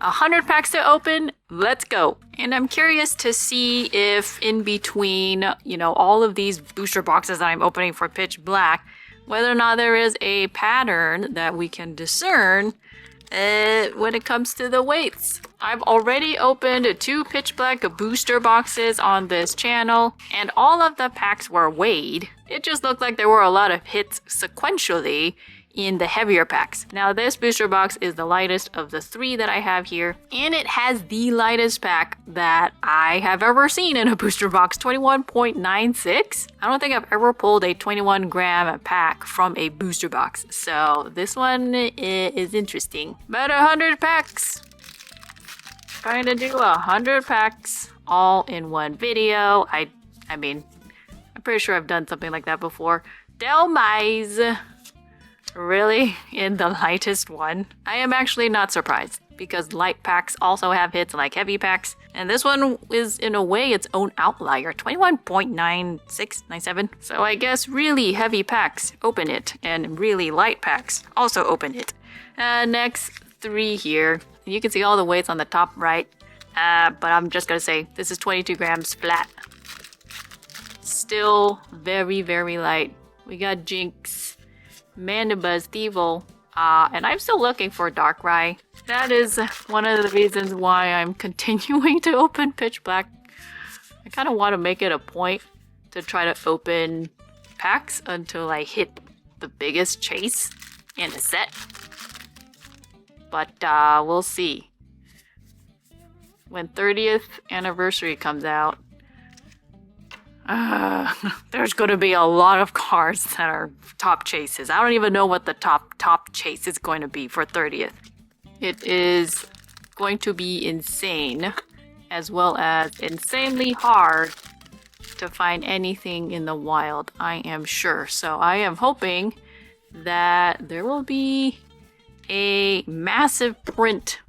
100 packs to open. Let's go. And I'm curious to see if in between, you know, all of these booster boxes that I'm opening for Pitch Black, whether or not there is a pattern that we can discern when it comes to the weights. I've already opened 2 Pitch Black booster boxes on this channel, and all of the packs were weighed. It just looked like there were a lot of hits sequentially in the heavier packs. Now this booster box is the lightest of the 3 that I have here, and it has the lightest pack that I have ever seen in a booster box, 21.96. I don't think I've ever pulled a 21 gram pack from a booster box, so this one is interesting. But 100 packs. Trying to do 100 packs all in one video. I mean, I'm pretty sure I've done something like that before. Delmise. Really? In the lightest one? I am actually not surprised, because light packs also have hits like heavy packs, and this one is in a way its own outlier, 21.9697. So I guess really heavy packs open it, and really light packs also open it. Next 3 here. You can see all the weights on the top right, but I'm just gonna say this is 22 grams flat. Still very, very light. We got Jinx, Mandibuzz, Thievul, and I'm still looking for Darkrai. That is one of the reasons why I'm continuing to open Pitch Black. I kind of want to make it a point to try to open packs until I hit the biggest chase in the set. But we'll see. When 30th anniversary comes out, there's going to be a lot of cards that are top chases. I don't even know what the top chase is going to be for 30th. It is going to be insane, as well as insanely hard to find anything in the wild, I am sure. So I am hoping that there will be a massive print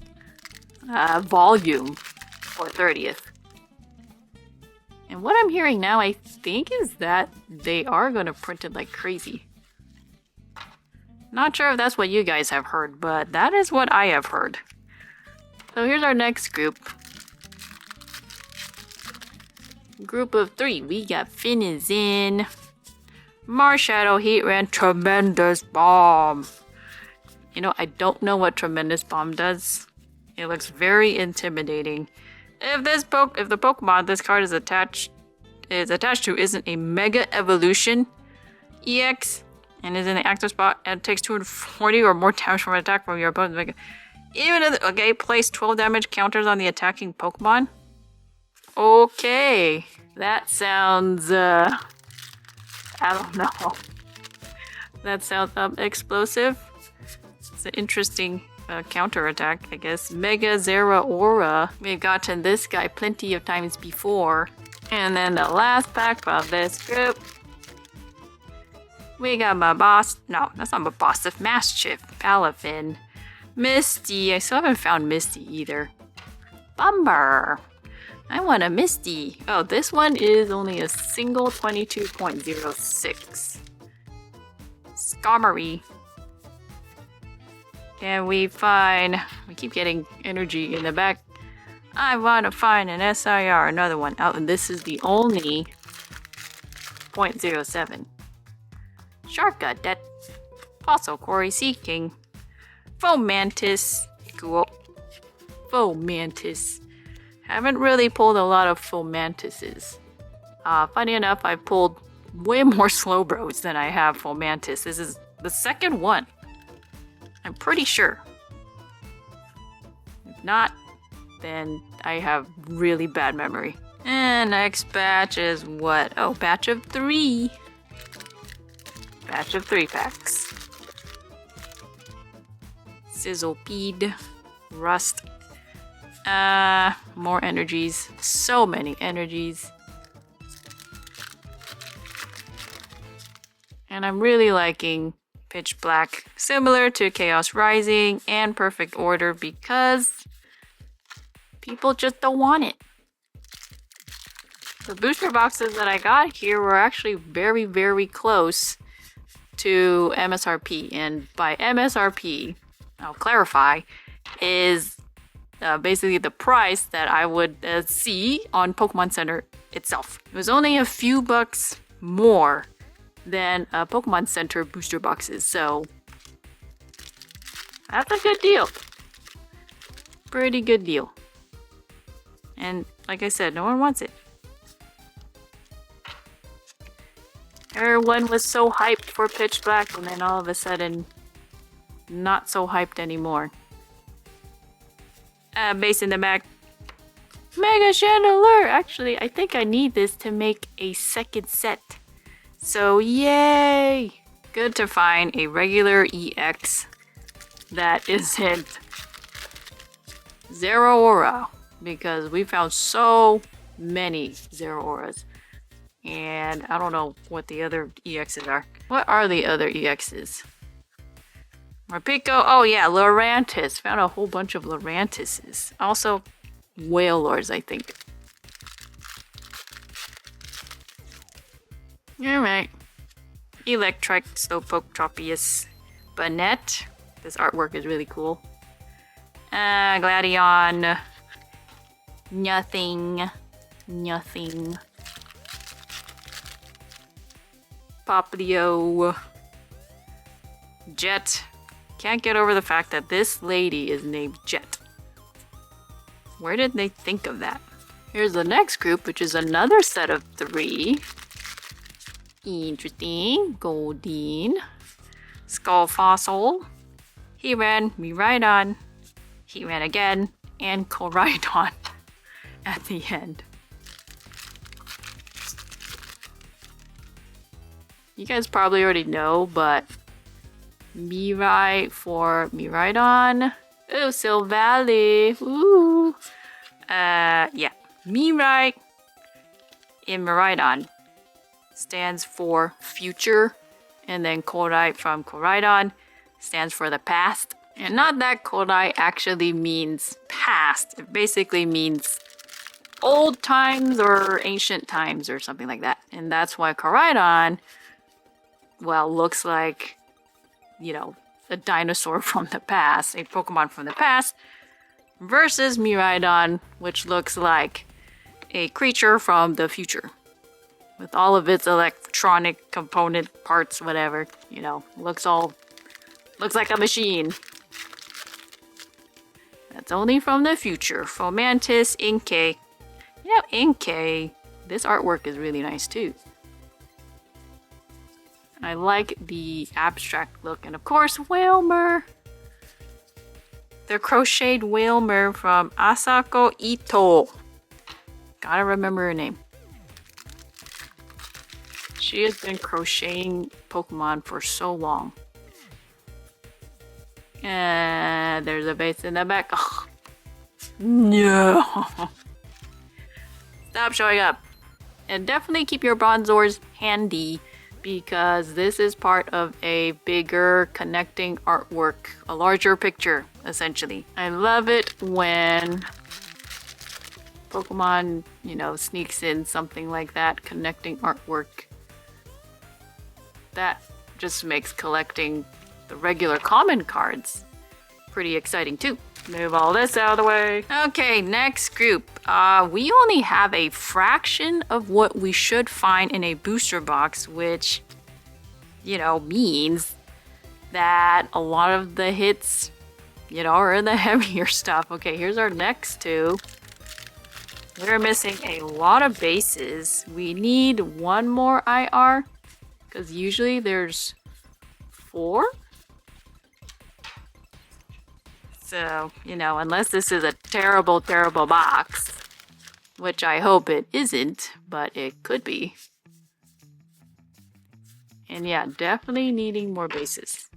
volume for 30th. And what I'm hearing now, I think, is that they are going to print it like crazy. Not sure if that's what you guys have heard, but that is what I have heard. So here's our next group. Group of 3. We got Finizen, Marshadow, Heatran, Tremendous Bomb. You know, I don't know what Tremendous Bomb does. It looks very intimidating. If the Pokemon this card is attached to isn't a Mega Evolution EX and is in the active spot and takes 240 or more damage from an attack from your opponent's Mega. Even if place 12 damage counters on the attacking Pokemon. Okay, that sounds I don't know. That sounds explosive. It's an interesting counter attack, I guess. Mega Zeraora. We've gotten this guy plenty of times before. And then the last pack of this group, we got my boss. No, that's not my boss. The Mastiff, Palafin, Misty. I still haven't found Misty either. Bumber. I want a Misty. Oh, this one is only a single 22.06. Skarmory. Can we find... We keep getting energy in the back. I want to find an SIR, another one. Oh, and this is the only 0.07. Sharkadet. Fossil Quarry Seeking. Fomantis. Cool. Fomantis. Haven't really pulled a lot of Fomantises. Funny enough, I pulled way more Slowbros than I have Fomantis. This is the second one. I'm pretty sure. If not, then I have really bad memory. And next batch is what? Oh, batch of 3. Batch of 3 packs. Sizzlepede. Rust. More energies. So many energies. And I'm really liking Pitch Black, similar to Chaos Rising and Perfect Order, because people just don't want it. The booster boxes that I got here were actually very, very close to MSRP, and by MSRP, I'll clarify, is basically the price that I would see on Pokemon Center itself. It was only a few bucks more than Pokemon Center booster boxes, so that's a good deal. Pretty good deal. And like I said, no one wants it. Everyone was so hyped for Pitch Black, and then all of a sudden, not so hyped anymore. Base in the back. Mega Chandelier! Actually, I think I need this to make a second set. So, yay! Good to find a regular EX that isn't Zero Aura, because we found so many Zero Auras. And I don't know what the other EXs are. What are the other EXs? Morpeko. Oh yeah, Lurantis. Found a whole bunch of Lurantises. Also, Wailords, I think. Alright. Electric, Slowpoke, Tropius, Banette. This artwork is really cool. Gladion. Nothing. Nothing. Poplio. Jet. Can't get over the fact that this lady is named Jet. Where did they think of that? Here's the next group, which is another set of 3. Interesting. Goldeen. Skull Fossil. He ran, me right on. He ran again, and Koraidon at the end. You guys probably already know, but Mirai for Miraidon. Oh, Silvally. Ooh. Yeah. Mirai in Miraidon stands for future, and then Korai from Koraidon stands for the past. And not that Korai actually means past. It basically means old times or ancient times or something like that. And that's why Koraidon, well, looks like, you know, a dinosaur from the past, a Pokemon from the past, versus Miraidon, which looks like a creature from the future. With all of its electronic component parts, whatever, you know, looks like a machine. That's only from the future. Fomantis, Inkay. You know, Inkay, this artwork is really nice too. I like the abstract look. And of course, Wailmer. The crocheted Wailmer from Asako Ito. Gotta remember her name. She has been crocheting Pokemon for so long. And there's a base in the back. Ugh. No. Stop showing up. And definitely keep your Bronzors handy, because this is part of a bigger connecting artwork, a larger picture, essentially. I love it when Pokemon, you know, sneaks in something like that, connecting artwork. That just makes collecting the regular common cards pretty exciting too. Move all this out of the way. Okay, next group. We only have a fraction of what we should find in a booster box, which, you know, means that a lot of the hits, you know, are in the heavier stuff. Okay, here's our next 2. We're missing a lot of bases. We need 1 more IR, because usually there's 4. So, you know, unless this is a terrible, terrible box, which I hope it isn't, but it could be. And yeah, definitely needing more bases.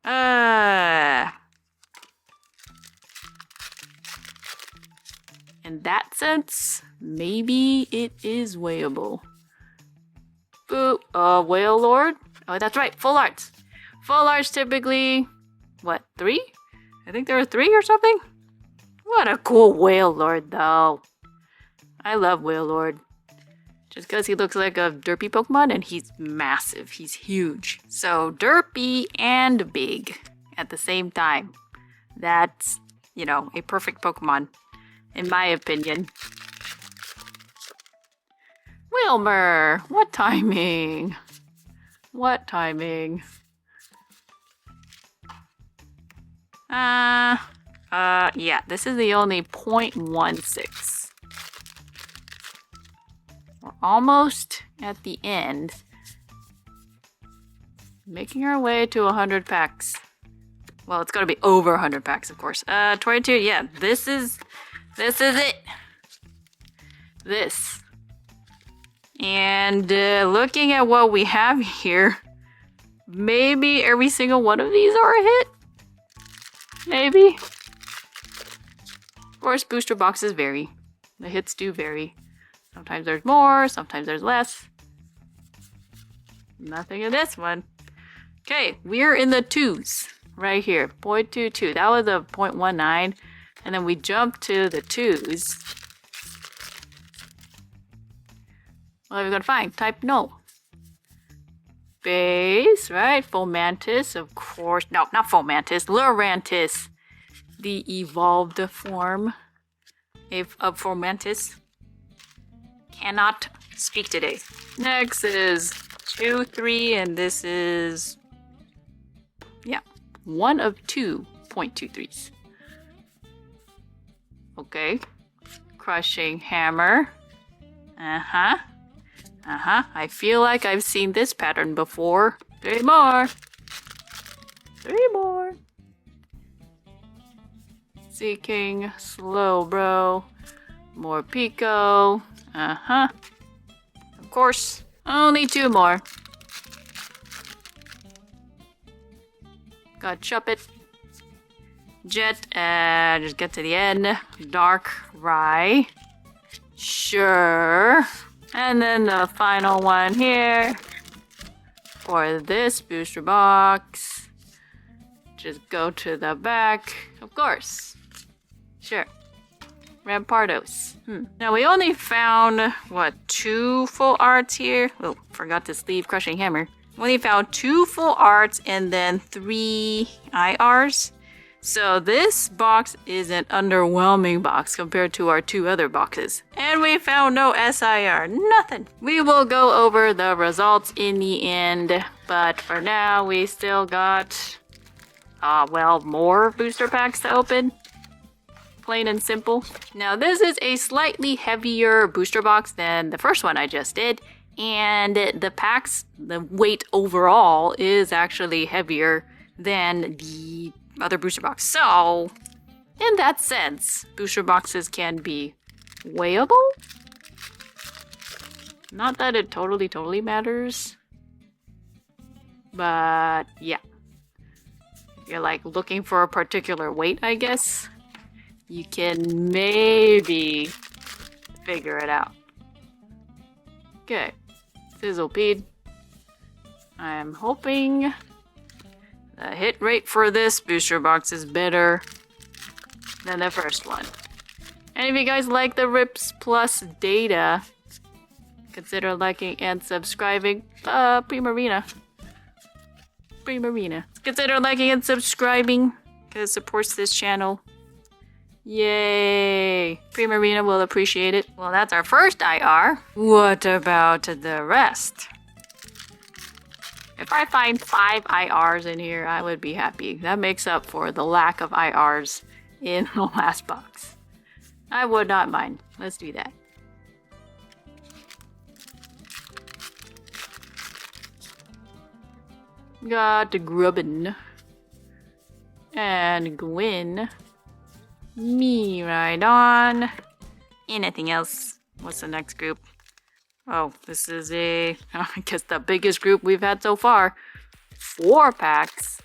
In that sense, maybe it is weighable. Boo, Wailord? Oh, that's right, full arts. Full arts typically, what, 3? I think there are 3 or something? What a cool Wailord, though. I love Wailord. Just because he looks like a derpy Pokemon, and he's massive. He's huge. So, derpy and big at the same time. That's you know, a perfect Pokemon, in my opinion. Wilmer! What timing? What timing? Yeah, this is the only 0.16. We're almost at the end. Making our way to 100 packs. Well, it's gotta be over 100 packs, of course. 22, yeah, this is it. This. And looking at what we have here, maybe every single one of these are a hit? Maybe. Of course, booster boxes vary. The hits do vary. Sometimes there's more, sometimes there's less. Nothing in this one. Okay, we're in the 2s right here. 0.22. That was a 0.19. And then we jump to the 2s. What are we gonna find? Type no. Base, right? Fomantis, of course. No, not Fomantis. Lurantis. The evolved form of Fomantis. Cannot speak today. Next is 2, 3, and this is... yeah, 1 of 2 0.23s. Okay. Crushing hammer. Uh-huh. I feel like I've seen this pattern before. 3 more. 3 more. Seeking slow, bro. More Pico. Of course. Only 2 more. Got Chuppet. Jet. Just get to the end. Dark Rye. Sure. And then the final one here for this booster box. Just go to the back. Of course. Sure. Rampardos. Now we only found, what, 2 full arts here? Oh, forgot to sleeve Crushing Hammer. We only found 2 full arts and then 3 IRs. So this box is an underwhelming box compared to our 2 other boxes. And we found no SIR, nothing. We will go over the results in the end, but for now we still got, well, more booster packs to open. Plain and simple. Now this is a slightly heavier booster box than the first one I just did. And the packs, the weight overall is actually heavier than the other booster box. So, in that sense, booster boxes can be weighable. Not that it totally matters. But, yeah. If you're like looking for a particular weight, I guess, you can maybe figure it out. Okay. Fizzlepede. I'm hoping the hit rate for this booster box is better than the first one. And if you guys like the Rips Plus data, consider liking and subscribing. Primarina. Consider liking and subscribing because it supports this channel. Yay! Primarina will appreciate it. Well, that's our first IR. What about the rest? If I find 5 IRs in here, I would be happy. That makes up for the lack of IRs in the last box. I would not mind. Let's do that. Got Grubbin. And Gwyn. Me right on. Anything else? What's the next group? Oh, this is I guess the biggest group we've had so far. 4 packs.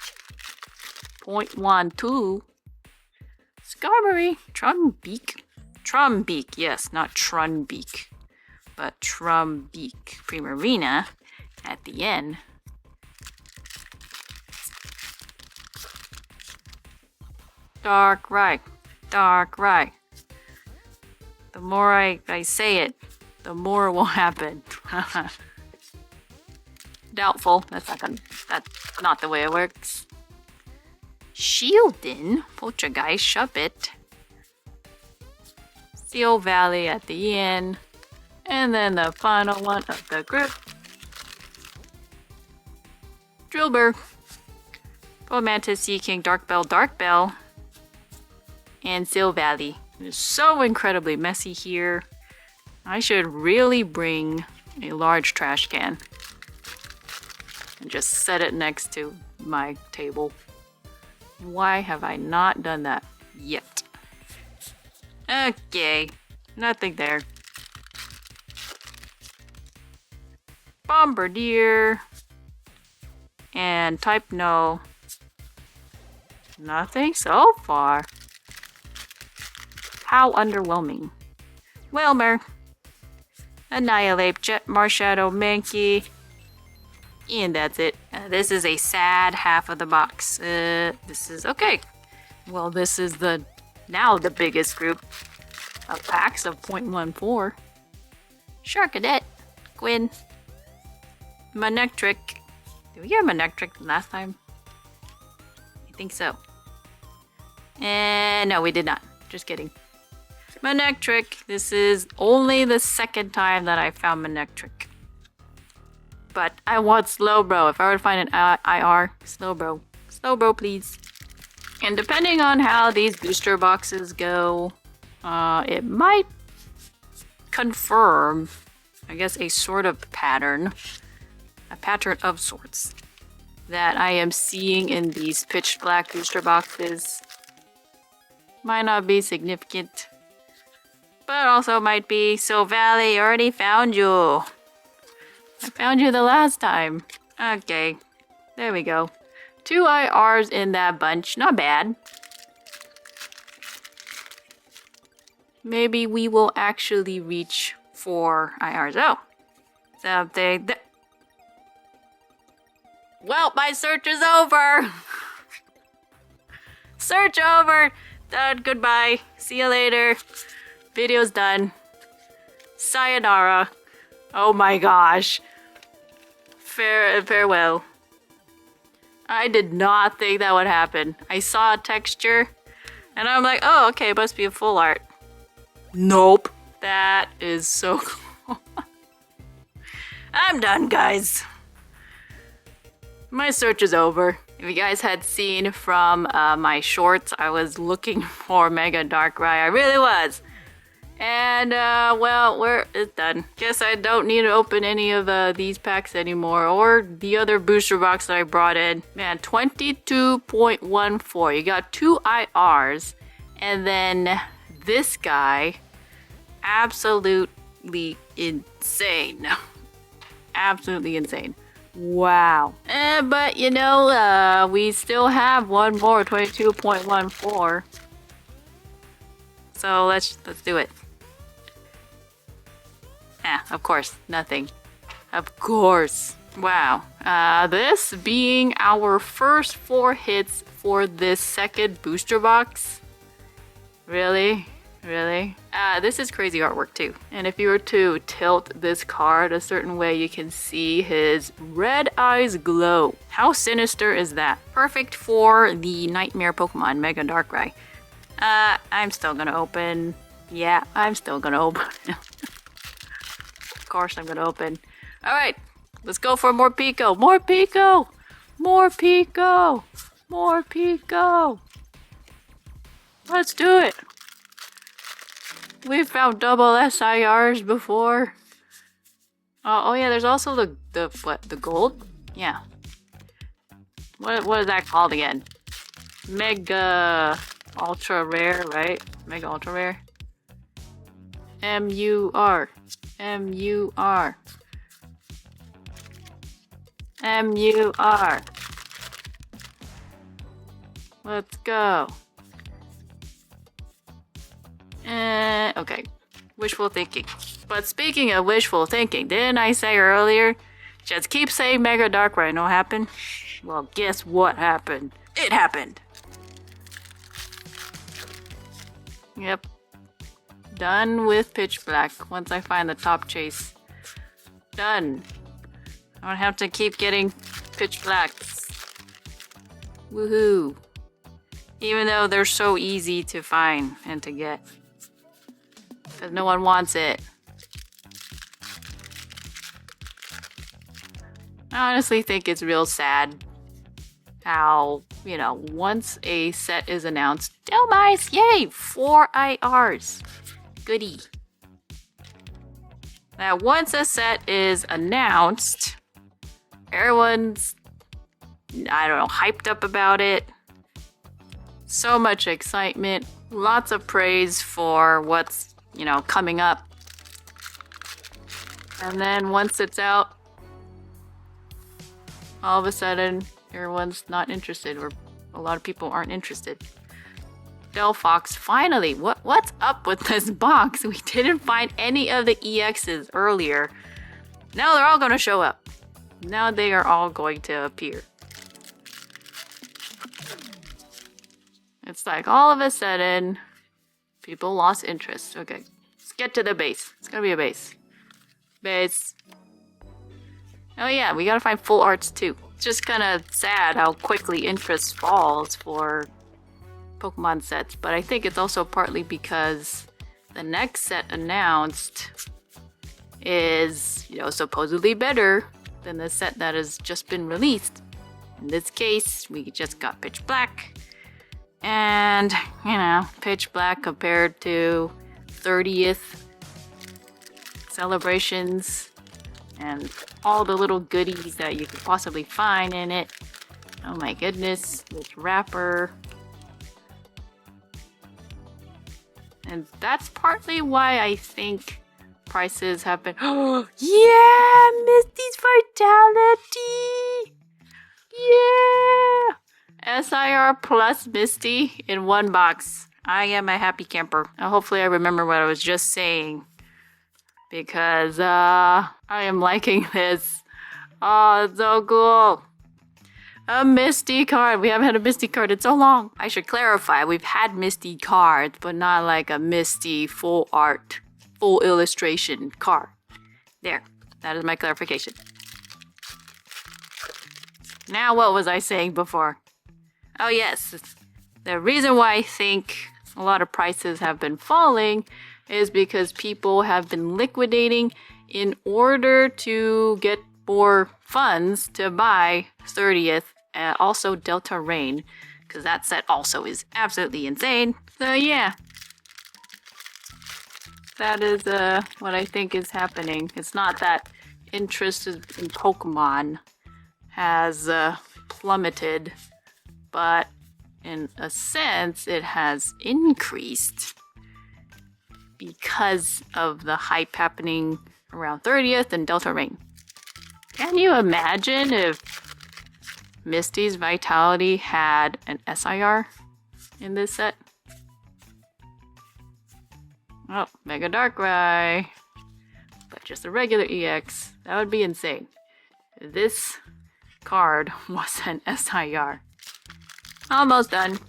0.12. Skarmory. Trumbeak. Yes, not Trunbeak. But Trumbeak. Primarina at the end. Dark right. The more I say it, the more will happen. Doubtful. That's not the way it works. Shieldin, Poltergeist, Shuppet, Seal Valley at the end, and then the final one of the group, Drillbur, Mantis, Sea King, Dark Bell, and Seal Valley. It's so incredibly messy here. I should really bring a large trash can and just set it next to my table. Why have I not done that yet? Okay, nothing there. Bombardier and type no. Nothing so far. How underwhelming. Wilmer, Annihilate, Jet, Marshadow, Mankey, and that's it. This is a sad half of the box. This is okay. Well, this is now the biggest group of packs of 0.14. Sharkadet, Gwyn, Manectric. Did we get a Manectric last time? I think so. And no, we did not. Just kidding. Manectric. This is only the second time that I found Manectric. But I want Slowbro. If I were to find an IR, Slowbro. Slowbro, please. And depending on how these booster boxes go, it might confirm, I guess, a sort of pattern. A pattern of sorts that I am seeing in these pitch black booster boxes. Might not be significant, but also might be. So Valley, already found you. I found you the last time. Okay, there we go. 2 IRs in that bunch, not bad. Maybe we will actually reach 4 IRs. Oh, something that. Well, my search is over. Search over. Done. Goodbye. See you later. Video's done. Sayonara. Oh my gosh. Farewell. I did not think that would happen. I saw a texture and I'm like, oh, okay, it must be a full art. Nope. That is so cool. I'm done, guys. My search is over. If you guys had seen from my shorts, I was looking for Mega Darkrai. I really was. And, well, it's done. Guess I don't need to open any of these packs anymore, or the other booster box that I brought in. Man, 22.14. You got 2 IRs, and then this guy, absolutely insane. Absolutely insane. Wow. But, you know, we still have one more, 22.14. So let's do it. Of course, nothing. Of course. Wow. This being our first 4 hits for this second booster box. Really? Really? This is crazy artwork too. And if you were to tilt this card a certain way, you can see his red eyes glow. How sinister is that? Perfect for the Nightmare Pokemon, Mega Darkrai. I'm still gonna open. Yeah, I'm still gonna open. Of course I'm gonna open. Alright, let's go for more Pico. More Pico! More Pico! More Pico! Let's do it! We've found double SIRs before. Oh yeah, there's also the what? The gold? Yeah. What is that called again? Mega Ultra Rare, right? Mega Ultra Rare. MUR. MUR. MUR. Let's go. Okay. Wishful thinking. But speaking of wishful thinking, didn't I say earlier? Just keep saying Mega Darkrai and it'll happen? Well, guess what happened? It happened! Yep. Done with Pitch Black once I find the top chase. Done. I don't have to keep getting Pitch Blacks. Woohoo. Even though they're so easy to find and to get. Because no one wants it. I honestly think it's real sad how, you know, once a set is announced, Delmice, yay, 4 IRs. Goody. Now, once a set is announced, everyone's, I don't know, hyped up about it. So much excitement, lots of praise for what's, you know, coming up. And then once it's out, all of a sudden, everyone's not interested, or a lot of people aren't interested. Delphox, finally, what's up with this box? We didn't find any of the EXs earlier. Now they're all going to show up. Now they are all going to appear. It's like all of a sudden, people lost interest. Okay, let's get to the base. It's going to be a base. Base. Oh yeah, we got to find full arts too. It's just kind of sad how quickly interest falls for Pokemon sets, but I think it's also partly because the next set announced is, you know, supposedly better than the set that has just been released. In this case, we just got Pitch Black, and, you know, Pitch Black compared to 30th celebrations and all the little goodies that you could possibly find in it. Oh my goodness, this wrapper. And that's partly why I think prices have been... Oh, yeah! Misty's Vitality! Yeah! SIR plus Misty in one box. I am a happy camper. Hopefully I remember what I was just saying. Because, I am liking this. Oh, it's so cool. A Misty card. We haven't had a Misty card in so long. I should clarify, we've had Misty cards, but not like a Misty full art, full illustration card. There. That is my clarification. Now, what was I saying before? Oh, yes. The reason why I think a lot of prices have been falling is because people have been liquidating in order to get more funds to buy 30th, also Delta Rain, because that set also is absolutely insane. So yeah, that is what I think is happening. It's not that interest in Pokemon has plummeted, but in a sense it has increased because of the hype happening around 30th and Delta Rain. Can you imagine if Misty's Vitality had an SIR in this set? Oh, Mega Darkrai. But just a regular EX. That would be insane. This card was an SIR. Almost done.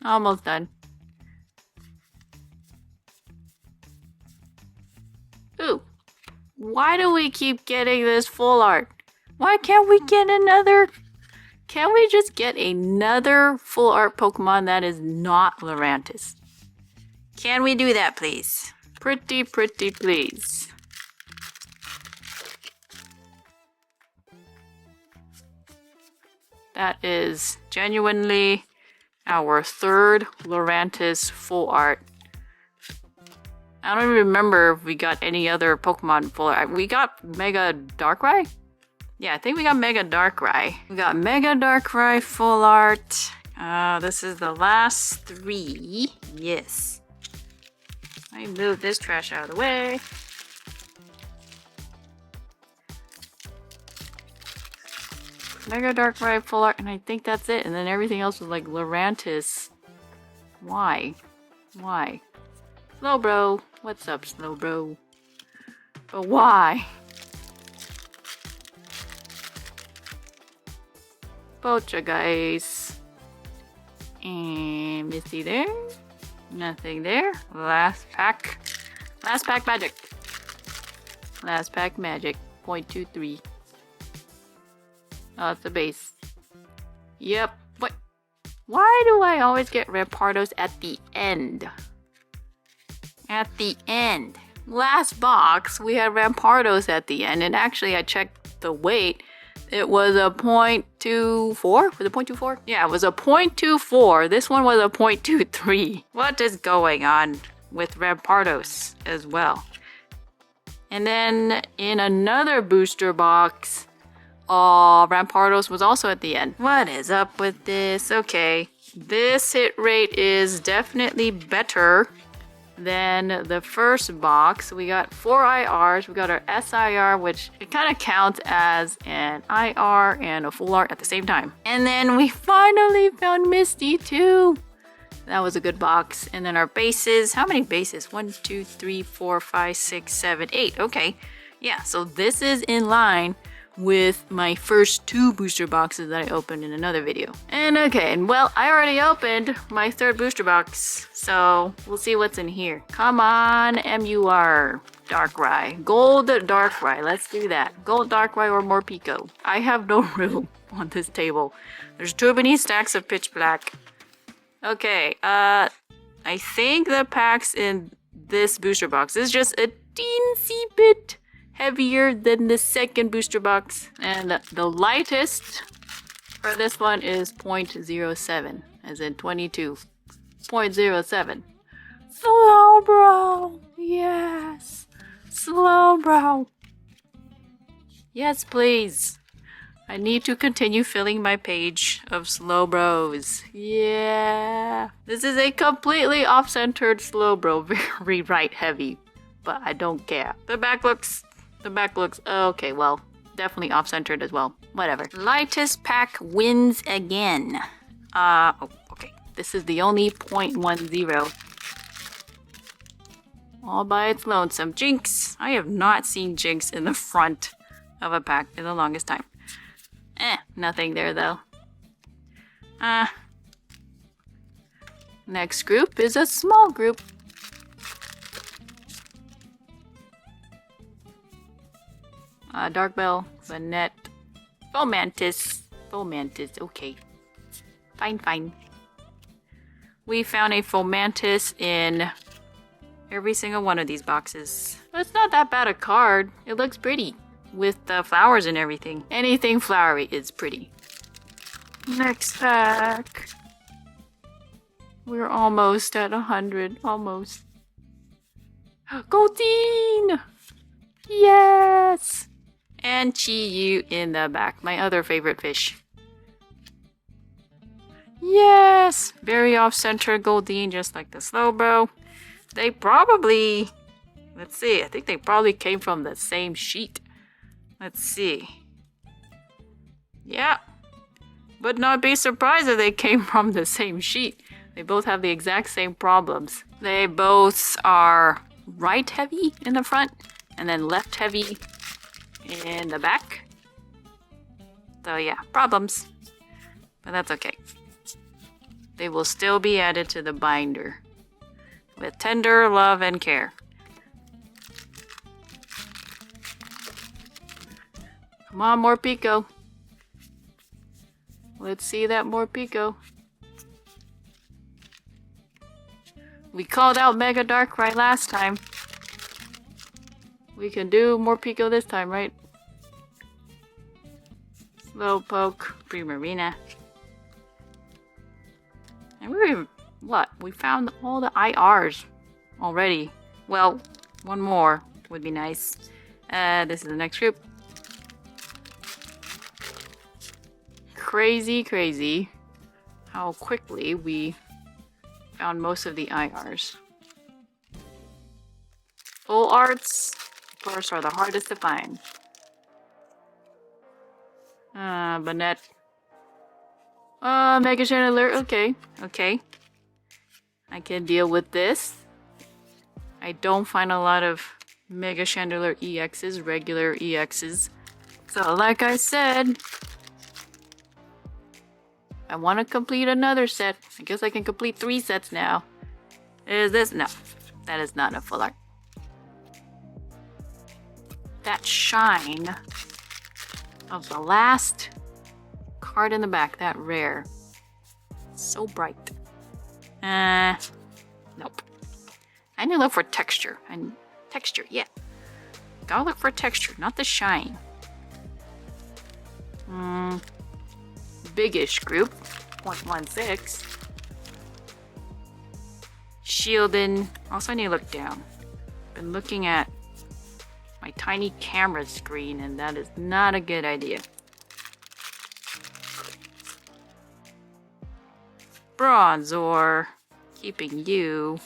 Almost done. Ooh. Why do we keep getting this full art? Why can't we get another? Can't we just get another full art Pokemon that is not Lurantis? Can we do that, please? Pretty please. That is genuinely our third Lurantis full art. I don't even remember if we got any other Pokemon full art. We got Mega Darkrai? Yeah, I think we got Mega Darkrai. We got Mega Darkrai full art. This is the last 3. Yes. Let me move this trash out of the way. Mega Darkrai full art, and I think that's it. And then everything else was like Lurantis. Why? Why? Slowbro. What's up, Slowbro? But why? Poltergeist. And Misty there. Nothing there. Last pack. Last pack magic. Last pack magic. 0.23. Oh, it's a base. Yep. What? Why do I always get Rampardos at the end? At the end. Last box, we had Rampardos at the end, and actually I checked the weight. It was a 0.24? Was it 0.24? Yeah, it was a 0.24. This one was a 0.23. What is going on with Rampardos as well? And then in another booster box, Rampardos was also at the end. What is up with this? Okay, this hit rate is definitely better than the first box. We got 4 IRs. We got our SIR, which it kind of counts as an IR and a full art at the same time. And then we finally found Misty too. That was a good box. And then our bases. How many bases? 1, 2, 3, 4, 5, 6, 7, 8. Okay. Yeah, so this is in line with my first 2 booster boxes that I opened in another video. And okay, well, I already opened my 3rd booster box, so we'll see what's in here. Come on, MUR. Darkrai. Gold Darkrai. Let's do that. Gold Darkrai or more Pico. I have no room on this table. There's too many stacks of pitch black. Okay, I think the packs in this booster box is just a teensy bit heavier than the second booster box, and the lightest for this one is 0.07, as in 22. 0.07. Slowbro! Yes! Slowbro! Yes, please! I need to continue filling my page of Slowbros. Yeah! This is a completely off-centered Slowbro, very right heavy, but I don't care. The back looks okay, well, definitely off-centered as well. Whatever. Lightest pack wins again. Okay. This is the only 0.10. All by its lonesome. Jinx! I have not seen Jinx in the front of a pack in the longest time. Nothing there though. Next group is a small group. Dark Bell, Vanette, Fomantis, okay. Fine. We found a Fomantis in every single one of these boxes. But it's not that bad a card. It looks pretty with the flowers and everything. Anything flowery is pretty. Next pack. We're almost at 100, almost. Goldeen! Yes! And Chi-Yu in the back, my other favorite fish. Yes! Very off-center Goldeen, just like the Slowbro. They probably... Let's see, I think they probably came from the same sheet. Let's see. Yeah. Would not be surprised if they came from the same sheet. They both have the exact same problems. They both are right heavy in the front, and then left heavy in the back. So yeah, problems. But that's okay. They will still be added to the binder with tender love and care. Come on, more Pico. Let's see that more Pico. We called out Mega Darkrai last time. We can do more Pico this time, right? Slowpoke, Primarina. And we found all the IRs already. Well, one more would be nice. This is the next group. Crazy how quickly we found most of the IRs. Full arts, of course, are the hardest to find. Banette. Mega Chandelier, okay. I can deal with this. I don't find a lot of Mega Chandelier EXs, regular EXs. So like I said, I want to complete another set. I guess I can complete 3 sets now. Is this? No, that is not a full art. That shine of the last card in the back, that rare. So bright. Nope. I need to look for texture. And texture, yeah. Gotta look for texture, not the shine. Biggish group, 0.16. Shielding. Also, I need to look down. Been looking at my tiny camera screen, and that is not a good idea. Bronze ore, keeping you.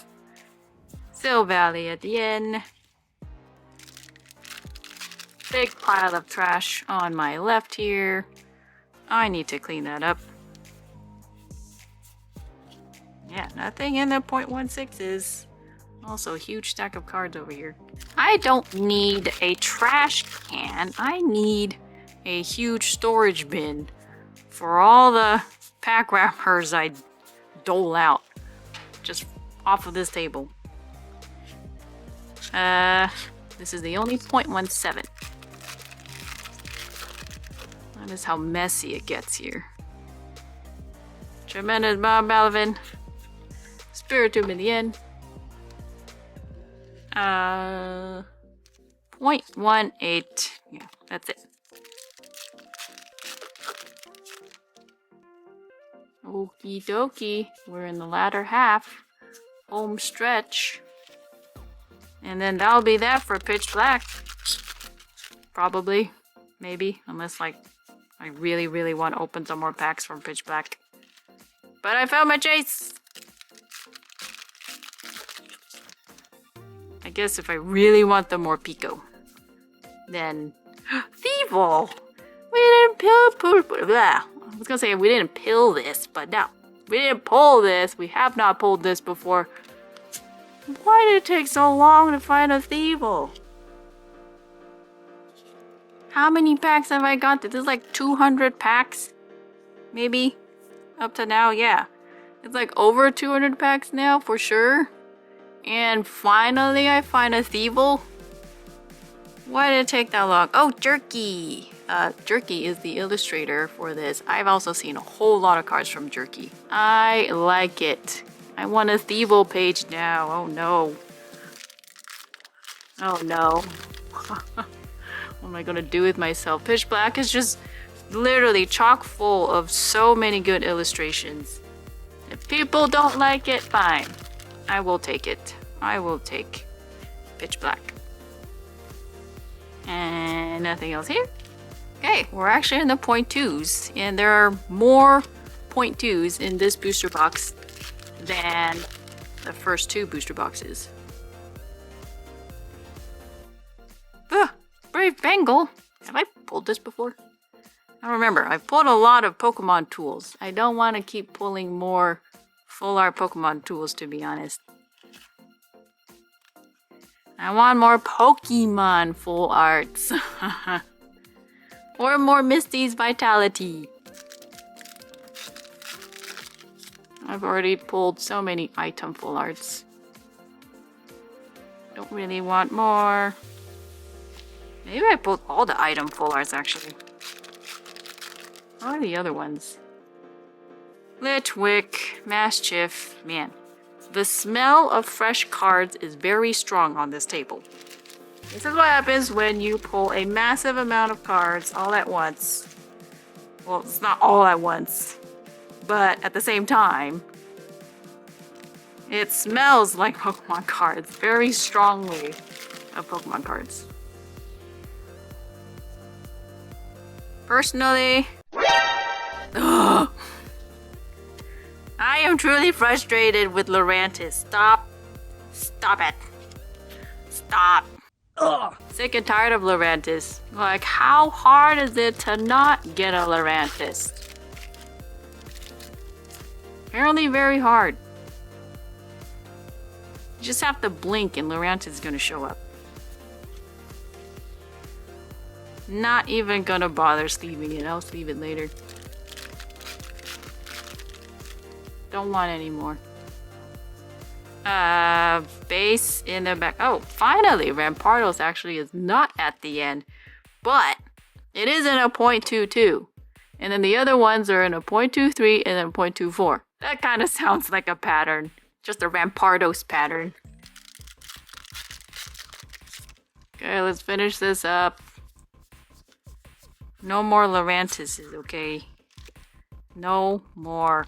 Sil Valley at the end. Big pile of trash on my left here. I need to clean that up. Yeah, nothing in the 0.16s. Also, a huge stack of cards over here. I don't need a trash can. I need a huge storage bin for all the pack wrappers I dole out just off of this table. This is the only 0.17. That is how messy it gets here. Tremendous Bob Balvin. Spiritomb in the end. 0.18. Yeah, that's it. Okie dokie. We're in the latter half. Home stretch. And then that'll be that for Pitch Black. Probably. Maybe. Unless, like, I really, really want to open some more packs from Pitch Black. But I found my chase! I guess if I really want the more Pico, then Thievul! We didn't pill. Blah. I was gonna say we didn't pill this, but no, we didn't pull this. We have not pulled this before. Why did it take so long to find a Thievul? How many packs have I got? This is like 200 packs, maybe up to now. Yeah, it's like over 200 packs now for sure. And finally I find a Thievul. Why did it take that long? Oh, Jerky! Jerky is the illustrator for this. I've also seen a whole lot of cards from Jerky. I like it. I want a Thievul page now. Oh no. Oh no. What am I gonna do with myself? Pitch Black is just literally chock full of so many good illustrations. If people don't like it, fine. I will take it. I will take Pitch Black. And nothing else here. Okay, we're actually in the 0.2s, and there are more 0.2s in this booster box than the first two booster boxes. Brave Bengal. Have I pulled this before? I don't remember. I've pulled a lot of Pokemon tools. I don't want to keep pulling more full art Pokemon tools, to be honest. I want more Pokemon full arts. Or more Misty's Vitality. I've already pulled so many item full arts. Don't really want more. Maybe I pulled all the item full arts actually. What are the other ones? Litwick, Mischief, man. The smell of fresh cards is very strong on this table. This is what happens when you pull a massive amount of cards all at once. Well, it's not all at once, but at the same time. It smells like Pokemon cards, very strongly of Pokemon cards. Personally, ugh, I am truly frustrated with Lurantis. Stop. Stop it. Stop. Ugh. Sick and tired of Lurantis. Like, how hard is it to not get a Lurantis? Apparently very hard. You just have to blink and Lurantis is gonna show up. Not even gonna bother sleeving it. I'll sleeve it later. Don't want any more. Base in the back. Oh, finally, Rampardos actually is not at the end, but it is in a 0.22. And then the other ones are in a 0.23 and then 0.24. That kind of sounds like a pattern. Just a Rampardos pattern. Okay, let's finish this up. No more Lorantises, okay? No more.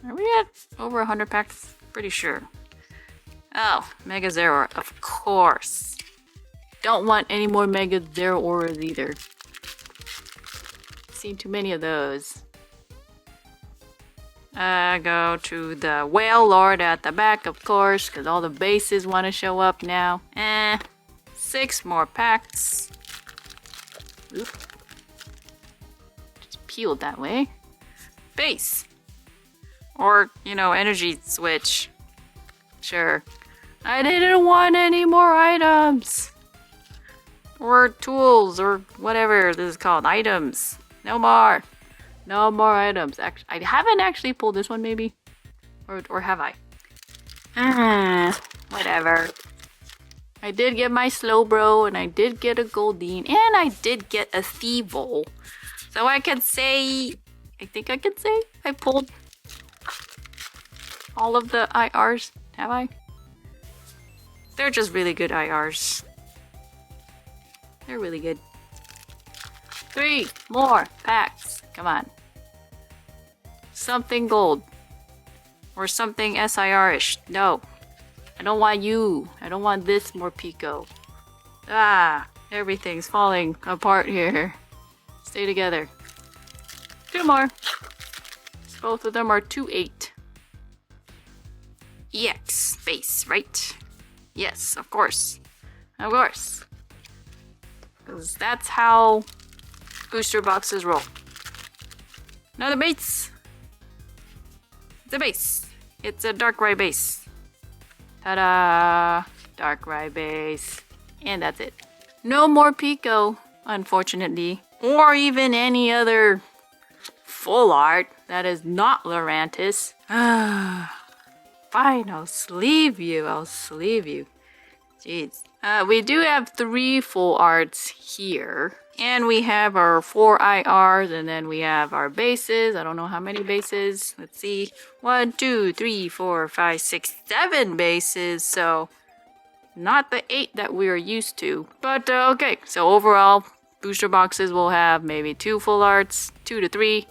Are we at over 100 packs? Pretty sure. Oh, Mega Zero, of course. Don't want any more Mega Zero auras either. Seen too many of those. Go to the Whale Lord at the back, of course, because all the bases want to show up now. 6 more packs. Oop. Just peeled that way. Base. Or, you know, energy switch. Sure. I didn't want any more items. Or tools, or whatever this is called. Items. No more. No more items. Actually, I haven't actually pulled this one, maybe? Or have I? Whatever. I did get my Slowbro, and I did get a Goldeen, and I did get a Thievul. So I can say... I think I can say I pulled all of the IRs. Have I? They're just really good IRs. They're really good. 3 more packs. Come on. Something gold. Or something SIR-ish. No. I don't want you. I don't want this Morpeko. Ah, everything's falling apart here. Stay together. 2 more. Both of them are 2-8. EX base, right? Yes, of course. Of course. Because that's how booster boxes roll. Another base. It's a base. It's a Darkrai base. Ta-da! Darkrai base. And that's it. No more Pico, unfortunately. Or even any other full art that is not Lurantis. Fine, I'll sleeve you. I'll sleeve you. Jeez. We do have 3 full arts here. And we have our 4 IRs, and then we have our bases. I don't know how many bases. Let's see. 1, 2, 3, 4, 5, 6, 7 bases. So, not the 8 that we are used to. But, okay. So, overall, booster boxes will have maybe 2 full arts, 2 to 3,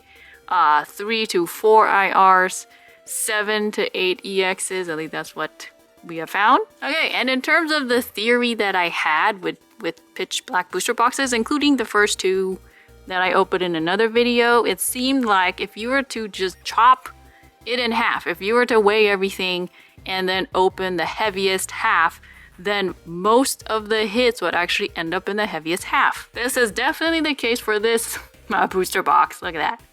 3 to 4 IRs, 7 to 8 EXs. At least that's what we have found. Okay, and in terms of the theory that I had with pitch black booster boxes, including the first 2 that I opened in another video, it seemed like if you were to just chop it in half, if you were to weigh everything and then open the heaviest half, then most of the hits would actually end up in the heaviest half. This is definitely the case for this booster box. Look at that.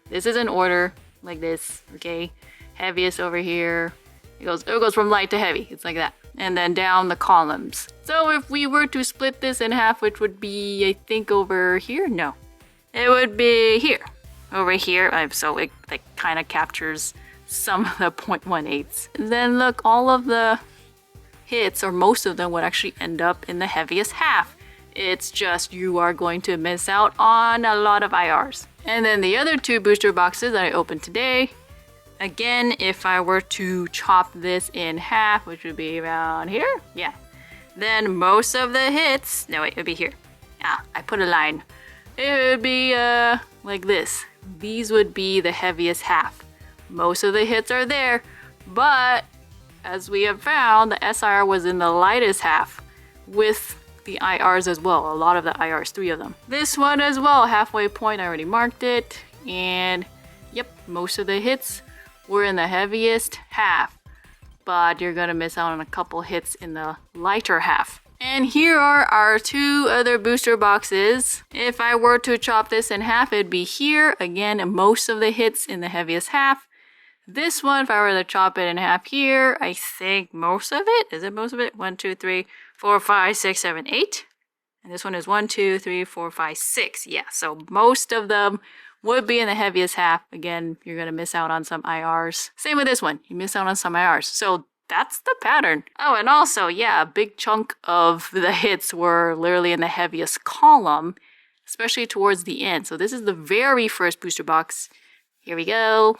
This is in order, like this, okay? Heaviest over here. It goes from light to heavy. It's like that. And then down the columns. So if we were to split this in half, which would be, I think, over here? No. It would be here. Over here. So it like kind of captures some of the 0.18s. Then look, all of the hits, or most of them, would actually end up in the heaviest half. It's just you are going to miss out on a lot of IRs. And then the other 2 booster boxes that I opened today, again, if I were to chop this in half, which would be around here, yeah, then most of the hits, no wait, it would be here. Ah, I put a line. It would be like this. These would be the heaviest half. Most of the hits are there, but as we have found, the SIR was in the lightest half with the IRs as well. A lot of the IRs, 3 of them. This one as well, halfway point, I already marked it. And yep, most of the hits were in the heaviest half, but you're gonna miss out on a couple hits in the lighter half. And here are our 2 other booster boxes. If I were to chop this in half, it'd be here. Again, most of the hits in the heaviest half. This one, if I were to chop it in half here, I think most of it, is it most of it? 1, 2, 3, 4, 5, 6, 7, 8. And this one is 1, 2, 3, 4, 5, 6. Yeah, so most of them would be in the heaviest half. Again, you're going to miss out on some IRs. Same with this one. You miss out on some IRs. So that's the pattern. Oh, and also, yeah, a big chunk of the hits were literally in the heaviest column. especially towards the end. So this is the very first booster box. Here we go.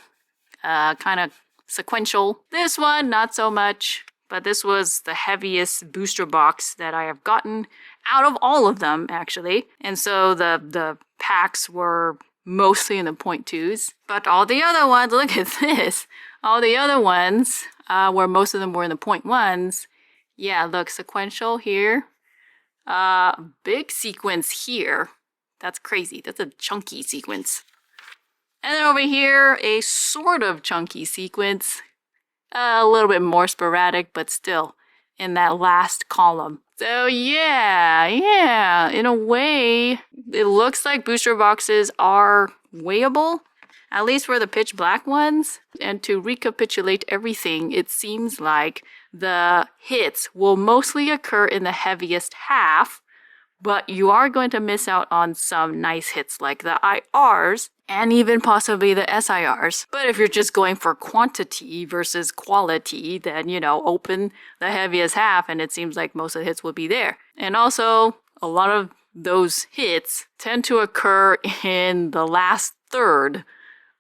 Kind of sequential. This one, not so much, but this was the heaviest booster box that I have gotten out of all of them, actually. And so the packs were mostly in the 0.2s, but all the other ones, look at this. All the other ones, where most of them were in the 0.1s, yeah, look, sequential here. Big sequence here. That's crazy. That's a chunky sequence. And then over here, a sort of chunky sequence. A little bit more sporadic, but still in that last column. So yeah, in a way, it looks like booster boxes are weighable, at least for the pitch black ones. And to recapitulate everything, it seems like the hits will mostly occur in the heaviest half, but you are going to miss out on some nice hits like the IRs and even possibly the SIRs. But if you're just going for quantity versus quality, then, you know, open the heaviest half and it seems like most of the hits will be there. And also, a lot of those hits tend to occur in the last third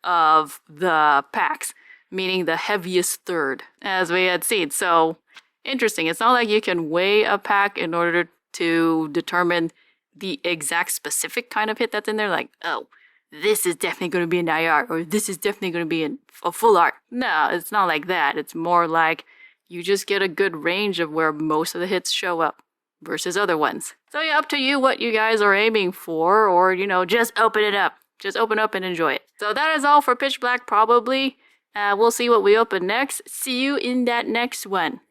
of the packs, meaning the heaviest third, as we had seen. So, interesting. It's not like you can weigh a pack in order to determine the exact specific kind of hit that's in there, like, oh, this is definitely going to be an IR, or this is definitely going to be a full art. No, it's not like that. It's more like you just get a good range of where most of the hits show up versus other ones. So yeah, up to you what you guys are aiming for, or, you know, just open it up. Just open up and enjoy it. So that is all for Pitch Black, probably. We'll see what we open next. See you in that next one.